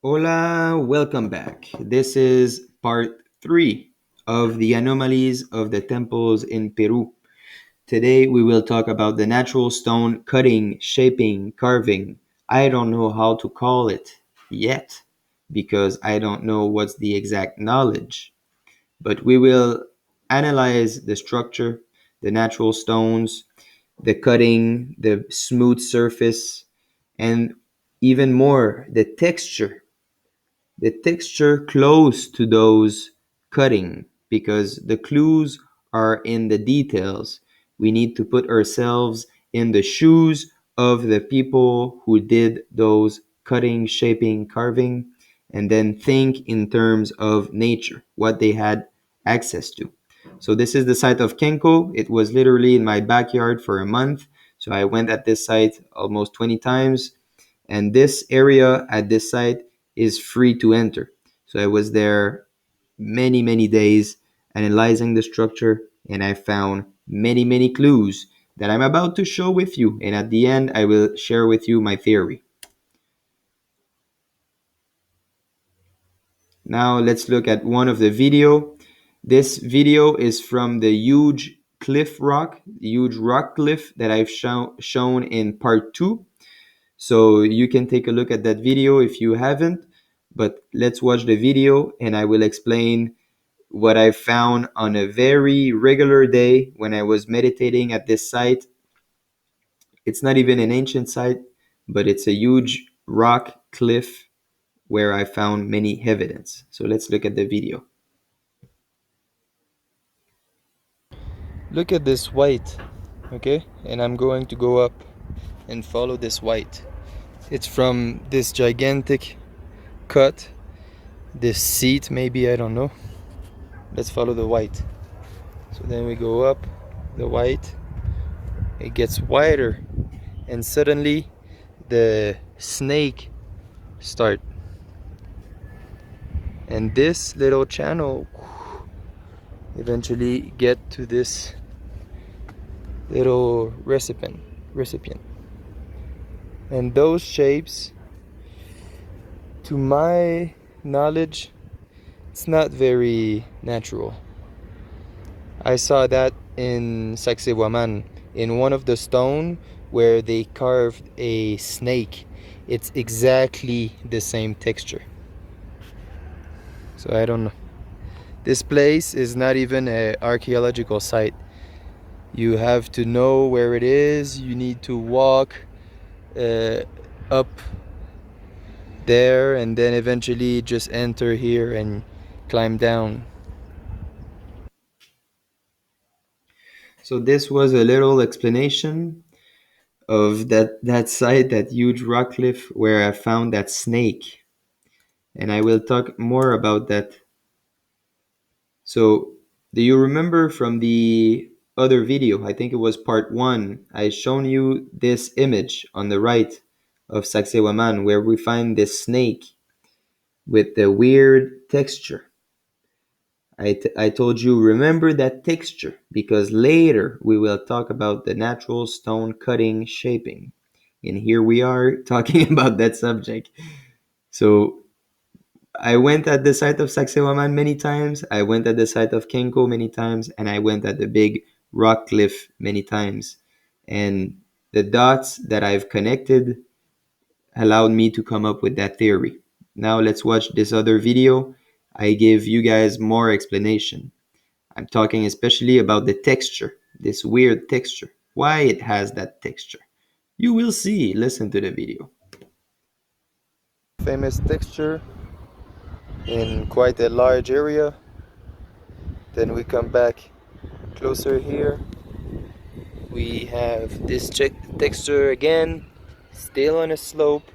Hola, welcome back. This is part 3 of the anomalies of the temples in Peru. Today we will talk about the natural stone cutting, shaping, carving. I don't know how to call it yet because I don't know what's the exact knowledge, but we will analyze the structure, the natural stones, the cutting, the smooth surface, and even more the texture close to those cutting because the clues are in the details. We need to put ourselves in the shoes of the people who did those cutting, shaping, carving, and then think in terms of nature, what they had access to. So, this is the site of Kenko. It was literally in my backyard for a month. So, I went at this site almost 20 times, and this area at this site is free to enter. So I was there many days analyzing the structure, and I found many clues that I'm about to show with you. And at the end, I will share with you my theory. Now let's look at one of the video. This video is from the huge rock cliff that I've shown in part 2. So you can take a look at that video if you haven't, but let's watch the video and I will explain what I found on a very regular day when I was meditating at this site. It's not even an ancient site, but it's a huge rock cliff where I found many evidence. So let's look at the video. Look at this white, okay? And I'm going to go up and follow this white. It's from this gigantic cut, this seat maybe, I don't know. Let's follow the white. So then we go up the white, it gets wider, and suddenly the snake start. And this little channel eventually get to this little recipient. And those shapes, to my knowledge, it's not very natural. I saw that in Sacsayhuaman, in one of the stone where they carved a snake. It's exactly the same texture. So I don't know. This place is not even an archaeological site. You have to know where it is. You need to walk up there and then eventually just enter here and climb down. So this was a little explanation of that site, that huge rock cliff where I found that snake. And I will talk more about that. So, do you remember from the other video? I think it was part 1. I shown you this image on the right of Sacsayhuaman where we find this snake with the weird texture. I told you, remember that texture because later we will talk about the natural stone cutting shaping. And here we are talking about that subject. So I went at the site of Sacsayhuaman many times. I went at the site of Kenko many times. And I went at the big rock cliff many times. And the dots that I've connected allowed me to come up with that theory. Now let's watch this other video. I give you guys more explanation. I'm talking especially about the texture, this weird texture, why it has that texture. You will see. Listen to the video. Famous texture in quite a large area. Then we come back closer here. We have this texture again, still on a slope.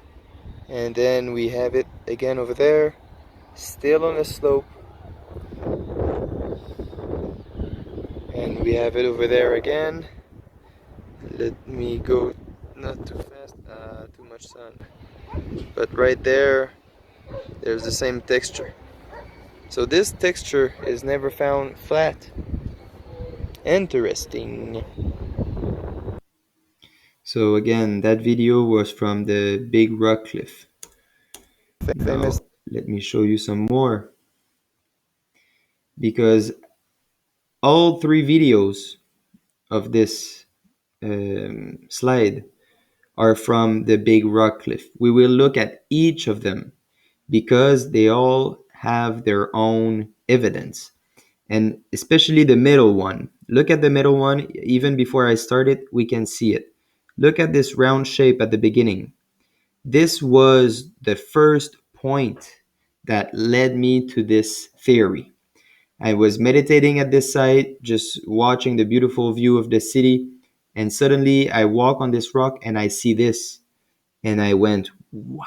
And then we have it again over there, still on a slope. And we have it over there again. Let me go not too fast, too much sun. But right there, there's the same texture. So this texture is never found flat. Interesting. So again, that video was from the big rock cliff. Now, let me show you some more, because all three videos of this slide are from the big rock cliff. We will look at each of them because they all have their own evidence, and especially the middle one. Look at the middle one. Even before I start it, we can see it. Look at this round shape at the beginning. This was the first point that led me to this theory. I was meditating at this site, just watching the beautiful view of the city, and suddenly I walk on this rock and I see this. And I went, wow,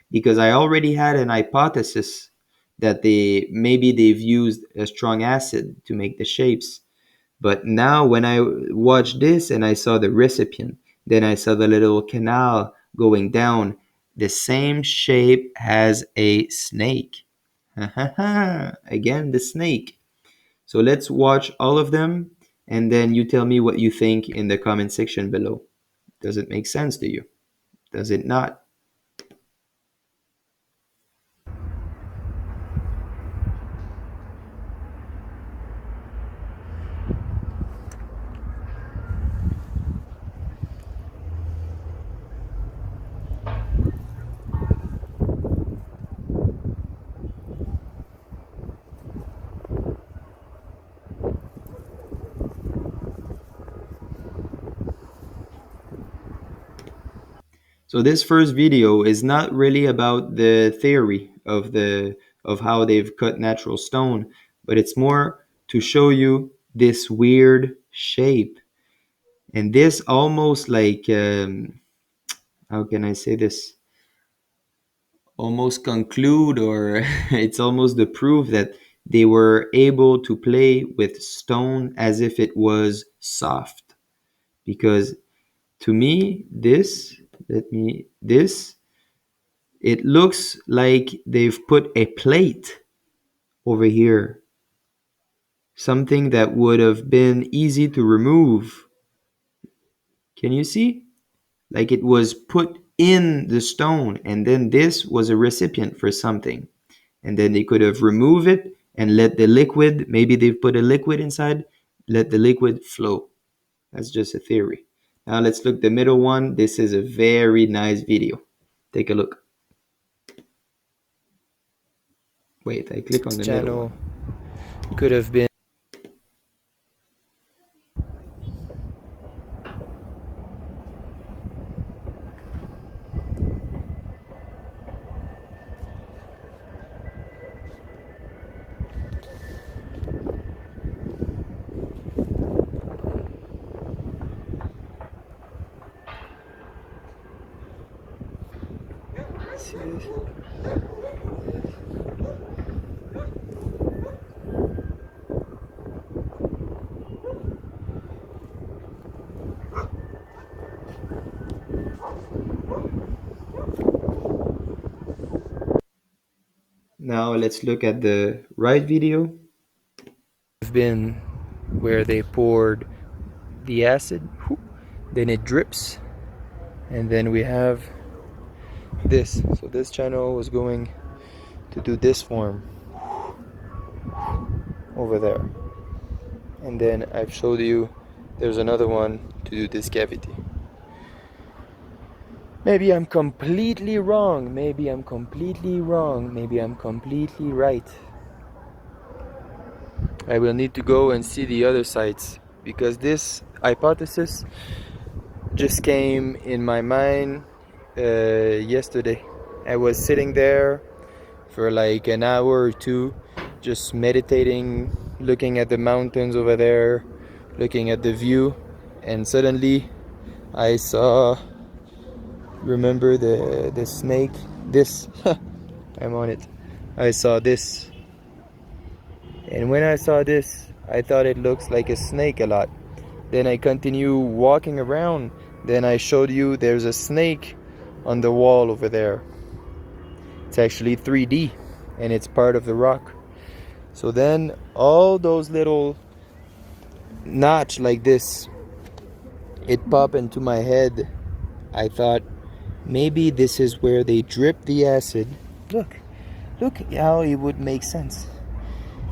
because I already had an hypothesis that they've used a strong acid to make the shapes. But now when I watched this and I saw the recipient, then I saw the little canal going down, the same shape as a snake. Again, the snake. So let's watch all of them, and then you tell me what you think in the comment section below. Does it make sense to you? Does it not? So this first video is not really about the theory of how they've cut natural stone, but it's more to show you this weird shape. And this almost like how can I say this? Almost conclude, or it's almost the proof that they were able to play with stone as if it was soft. Because to me, this it looks like they've put a plate over here, something that would have been easy to remove. Can you see? Like it was put in the stone, and then this was a recipient for something. And then they could have removed it and let the liquid, maybe they've put a liquid inside, let the liquid flow. That's just a theory. Now let's look the middle one. This is a very nice video. Take a look. Wait, I click on the middle one. Could have been. Now let's look at the right video. Have been where they poured the acid, then it drips, and then we have this. So this channel was going to do this form over there, and then I've showed you there's another one to do this cavity. Maybe I'm completely wrong, maybe I'm completely wrong, maybe I'm completely right. I will need to go and see the other sites, because this hypothesis just came in my mind yesterday. I was sitting there for like an hour or two, just meditating, looking at the mountains over there, looking at the view, and suddenly I saw, remember the snake? This, I'm on it. I saw this. And when I saw this, I thought it looks like a snake a lot. Then I continue walking around. Then I showed you there's a snake on the wall over there. It's actually 3D, and it's part of the rock. So then all those little notch like this, it popped into my head. I thought Maybe this is where they drip the acid. Look, look how it would make sense.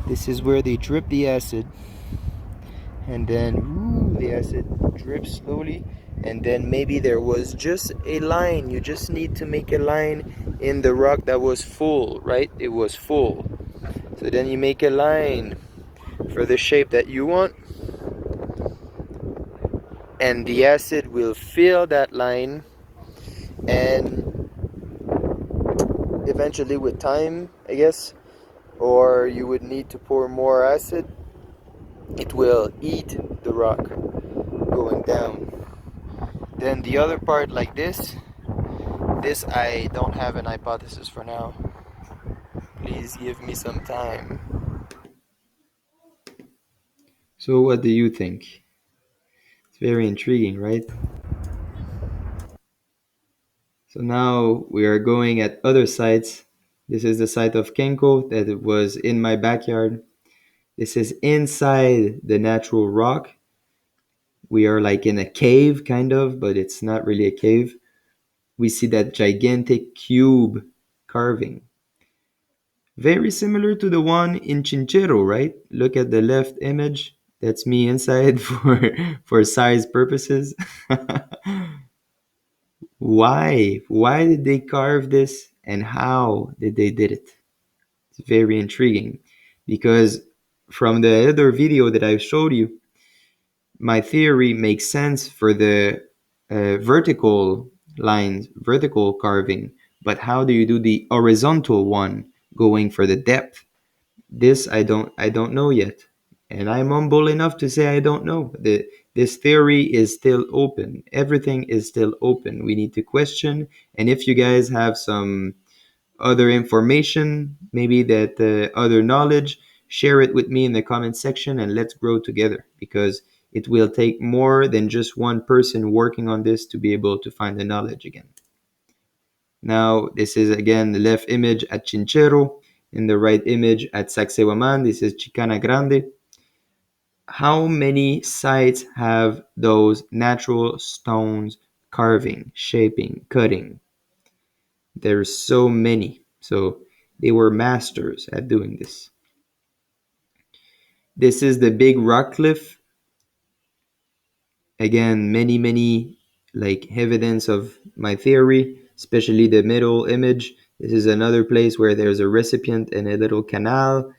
This is where they drip the acid, and then the acid drips slowly, and then maybe there was just a line. You just need to make a line in the rock that was full, right? It was full. So then you make a line for the shape that you want, and the acid will fill that line, and eventually with time, I guess, or you would need to pour more acid, it will eat the rock going down. Then the other part like this I don't have an hypothesis for now. Please give me some time. So what do you think? It's very intriguing, right? So now we are going at other sites. This is the site of Kenko that was in my backyard. This is inside the natural rock. We are like in a cave, kind of, but it's not really a cave. We see that gigantic cube carving. Very similar to the one in Chinchero, right? Look at the left image. That's me inside for size purposes. Why? Why did they carve this and how did they did it? It's very intriguing because from the other video that I showed you, my theory makes sense for the vertical lines, vertical carving, but how do you do the horizontal one going for the depth? This I don't know yet. And I'm humble enough to say I don't know. This theory is still open. Everything is still open. We need to question. And if you guys have some other information, maybe that other knowledge, share it with me in the comment section and let's grow together because it will take more than just one person working on this to be able to find the knowledge again. Now, this is again the left image at Chinchero, in the right image at Sacsayhuaman. This is Chicana Grande. How many sites have those natural stones carving, shaping, cutting? There's so many. So they were masters at doing this. This is the big rock cliff. Again, many like evidence of my theory, especially the middle image. This is another place where there's a recipient and a little canal.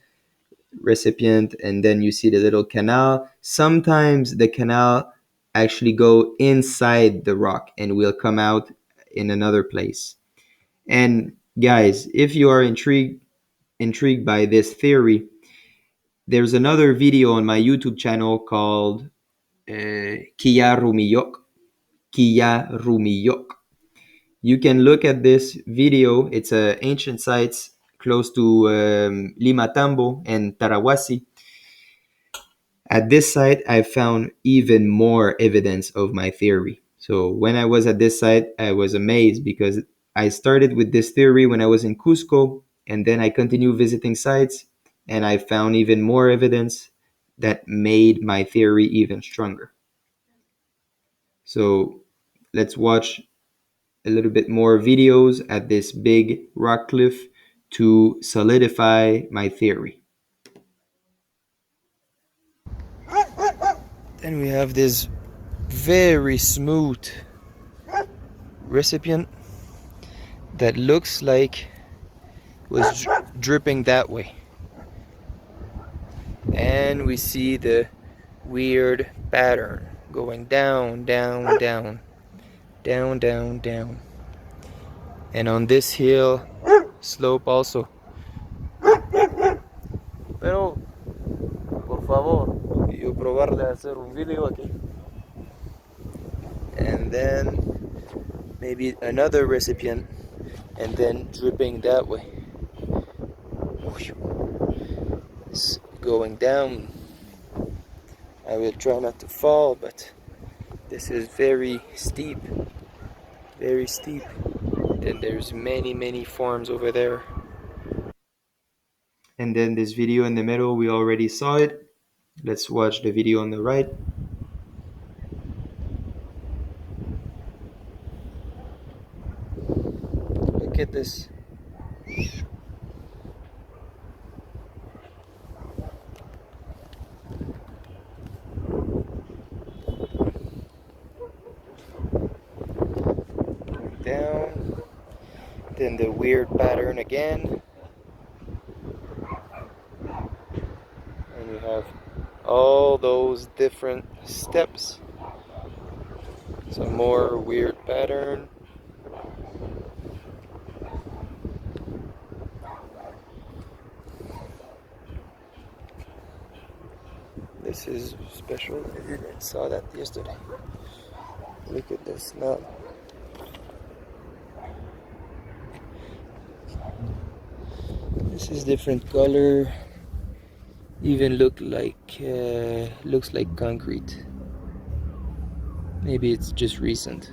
Recipient, and then you see the little canal. Sometimes the canal actually go inside the rock and will come out in another place. And guys, if you are intrigued by this theory, there's another video on my YouTube channel called Kia Rumiyok. Kia Rumiyok. You can look at this video. It's ancient sites close to Lima Tambo and Tarawasi. At this site, I found even more evidence of my theory. So when I was at this site, I was amazed because I started with this theory when I was in Cusco, and then I continued visiting sites, and I found even more evidence that made my theory even stronger. So let's watch a little bit more videos at this big rock cliff to solidify my theory. Then we have this very smooth recipient that looks like was dripping that way. And we see the weird pattern going down, down, down, down, down, down. And on this hill slope also. Pero, por favor, yo probar de hacer un video aquí. And then maybe another recipient, and then dripping that way. It's going down. I will try not to fall, but this is very steep. Very steep. Then there's many forms over there. And then this video in the middle, we already saw it. Let's watch the video on the right. at this. Down, then the weird pattern again, and you have all those different steps. Some more weird pattern. This is special. I didn't saw that yesterday. Look at this now. This is different color. Even looks like concrete. Maybe it's just recent,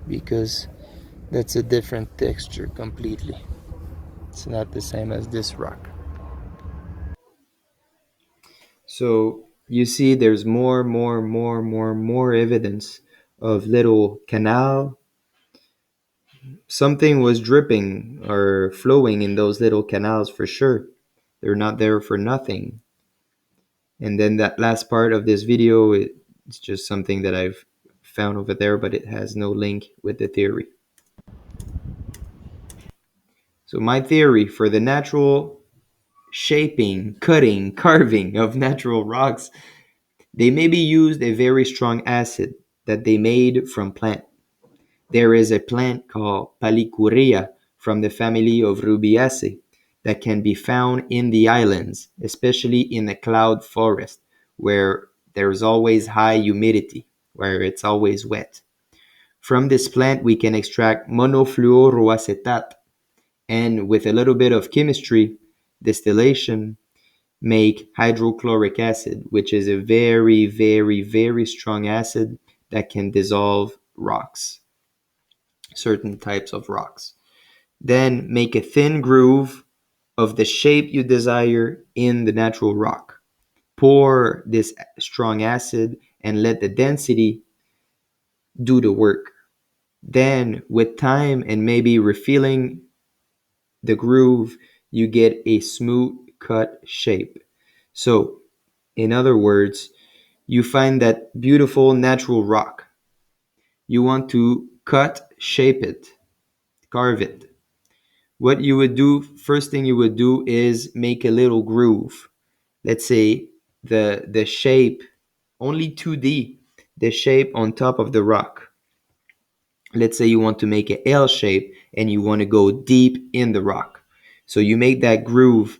because that's a different texture completely. It's not the same as this rock. So you see, there's more evidence of little canal. Something was dripping or flowing in those little canals for sure. They're not there for nothing. And then that last part of this video, it's just something that I've found over there, but it has no link with the theory. So my theory for the natural shaping, cutting, carving of natural rocks, they maybe used a very strong acid that they made from plant. There is a plant called Palicurea from the family of Rubiaceae that can be found in the islands, especially in the cloud forest, where there's always high humidity, where it's always wet. From this plant, we can extract monofluoroacetate, and with a little bit of chemistry, distillation, make hydrochloric acid, which is a very strong acid that can dissolve rocks, certain types of rocks. Then make a thin groove of the shape you desire in the natural rock. Pour this strong acid and let the density do the work. Then, with time and maybe refilling the groove, you get a smooth cut shape. So, in other words, you find that beautiful natural rock. You want to cut, shape it, carve it. What you would do, first thing you would do is make a little groove. Let's say the shape, only 2D, the shape on top of the rock. Let's say you want to make a L shape and you want to go deep in the rock. So you make that groove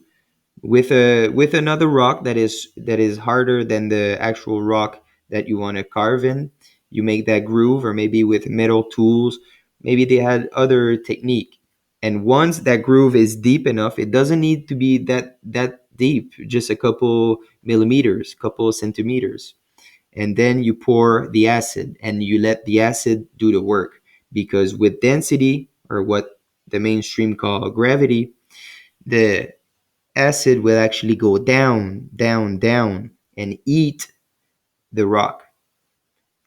with another rock that is harder than the actual rock that you want to carve in. You make that groove, or maybe with metal tools. Maybe they had other technique. And once that groove is deep enough, it doesn't need to be that deep, just a couple millimeters, couple centimeters. And then you pour the acid and you let the acid do the work, because with density, or what the mainstream call gravity, the acid will actually go down, down, down, and eat the rock.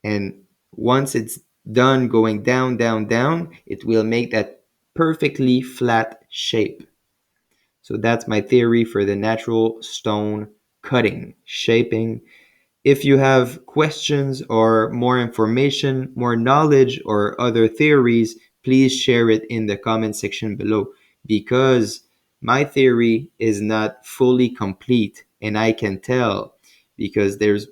And once it's done going down, down, down, it will make that perfectly flat shape. So that's my theory for the natural stone cutting, shaping. If you have questions or more information, more knowledge, or other theories, please share it in the comment section below, because my theory is not fully complete, and I can tell because there's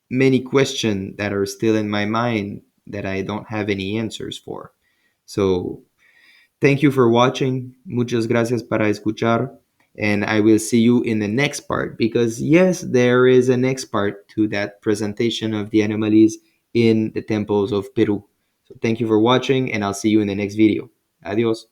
many questions that are still in my mind that I don't have any answers for. So thank you for watching. Muchas gracias para escuchar. And I will see you in the next part, because yes, there is a next part to that presentation of the anomalies in the temples of Peru. So thank you for watching, and I'll see you in the next video. Adios.